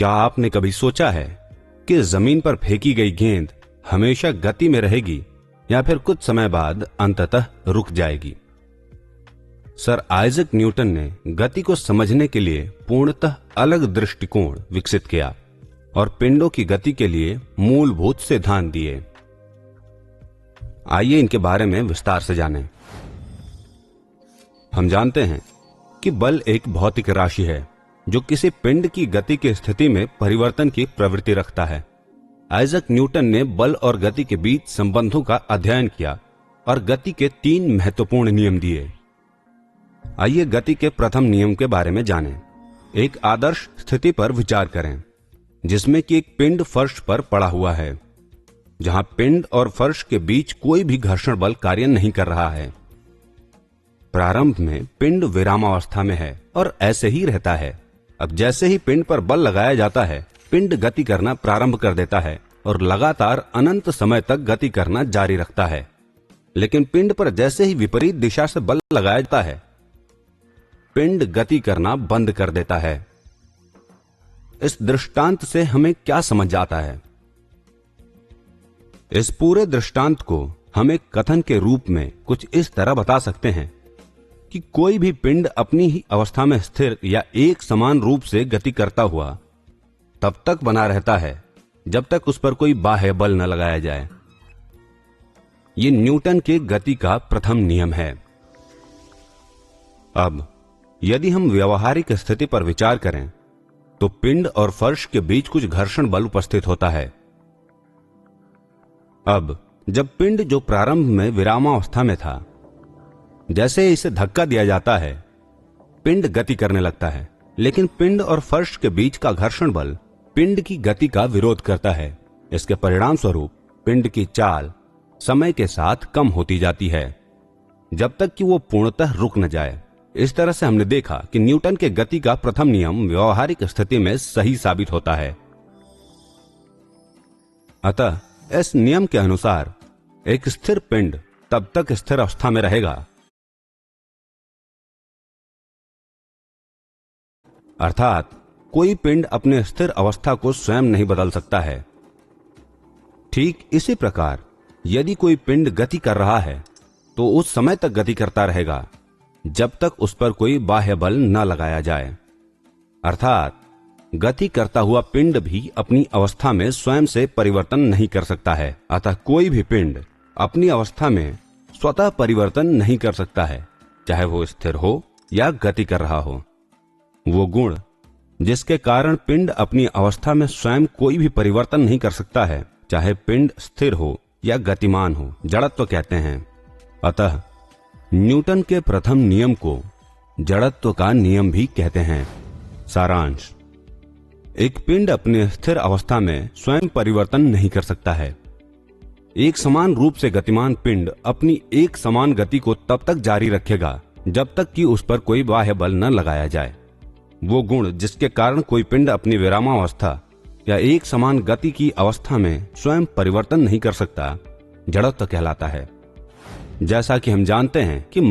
क्या आपने कभी सोचा है कि जमीन पर फेंकी गई गेंद हमेशा गति में रहेगी या फिर कुछ समय बाद अंततः रुक जाएगी? सर आइजक न्यूटन ने गति को समझने के लिए पूर्णतः अलग दृष्टिकोण विकसित किया और पिंडों की गति के लिए मूलभूत सिद्धांत दिए। आइए इनके बारे में विस्तार से जानें। हम जानते हैं कि बल एक भौतिक राशि है जो किसी पिंड की गति की स्थिति में परिवर्तन की प्रवृत्ति रखता है। आइजक न्यूटन ने बल और गति के बीच संबंधों का अध्ययन किया और गति के 3 महत्वपूर्ण नियम दिए। आइए गति के प्रथम नियम के बारे में जानें। एक आदर्श स्थिति पर विचार करें जिसमें कि एक पिंड फर्श पर पड़ा हुआ है, जहां पिंड और फर्श के बीच कोई भी घर्षण बल कार्य नहीं कर रहा है। प्रारंभ में पिंड विरामावस्था में है और ऐसे ही रहता है। अब जैसे ही पिंड पर बल लगाया जाता है, पिंड गति करना प्रारंभ कर देता है और लगातार अनंत समय तक गति करना जारी रखता है। लेकिन पिंड पर जैसे ही विपरीत दिशा से बल लगाया जाता है, पिंड गति करना बंद कर देता है। इस दृष्टांत से हमें क्या समझ आता है? इस पूरे दृष्टांत को हम एक कथन के रूप में कुछ इस तरह बता सकते हैं कि कोई भी पिंड अपनी ही अवस्था में स्थिर या एक समान रूप से गति करता हुआ तब तक बना रहता है जब तक उस पर कोई बाह्य बल न लगाया जाए। यह न्यूटन के गति का प्रथम नियम है। अब यदि हम व्यवहारिक स्थिति पर विचार करें तो पिंड और फर्श के बीच कुछ घर्षण बल उपस्थित होता है। अब जब पिंड जो प्रारंभ में विरामावस्था में था, जैसे इसे धक्का दिया जाता है, पिंड गति करने लगता है। लेकिन पिंड और फर्श के बीच का घर्षण बल पिंड की गति का विरोध करता है। इसके परिणाम स्वरूप पिंड की चाल समय के साथ कम होती जाती है जब तक कि वो पूर्णतः रुक न जाए। इस तरह से हमने देखा कि न्यूटन के गति का प्रथम नियम व्यवहारिक स्थिति में सही साबित होता है। अतः इस नियम के अनुसार एक स्थिर पिंड तब तक स्थिर अवस्था में रहेगा, अर्थात कोई पिंड अपने स्थिर अवस्था को स्वयं नहीं बदल सकता है। ठीक इसी प्रकार यदि कोई पिंड गति कर रहा है तो उस समय तक गति करता रहेगा जब तक उस पर कोई बाह्य बल न लगाया जाए। अर्थात गति करता हुआ पिंड भी अपनी अवस्था में स्वयं से परिवर्तन नहीं कर सकता है। अतः कोई भी पिंड अपनी अवस्था में स्वतः परिवर्तन नहीं कर सकता है, चाहे वो स्थिर हो या गति कर रहा हो। वो गुण जिसके कारण पिंड अपनी अवस्था में स्वयं कोई भी परिवर्तन नहीं कर सकता है, चाहे पिंड स्थिर हो या गतिमान हो, जड़त्व कहते हैं। अतः न्यूटन के प्रथम नियम को जड़त्व का नियम भी कहते हैं। सारांश: एक पिंड अपने स्थिर अवस्था में स्वयं परिवर्तन नहीं कर सकता है। एक समान रूप से गतिमान पिंड अपनी एक समान गति को तब तक जारी रखेगा जब तक कि उस पर कोई बाह्य बल न लगाया जाए। वो गुण जिसके कारण कोई पिंड अपनी विरामावस्था या एक समान गति की अवस्था में स्वयं परिवर्तन नहीं कर सकता, जड़त्व कहलाता है। जैसा कि हम जानते हैं कि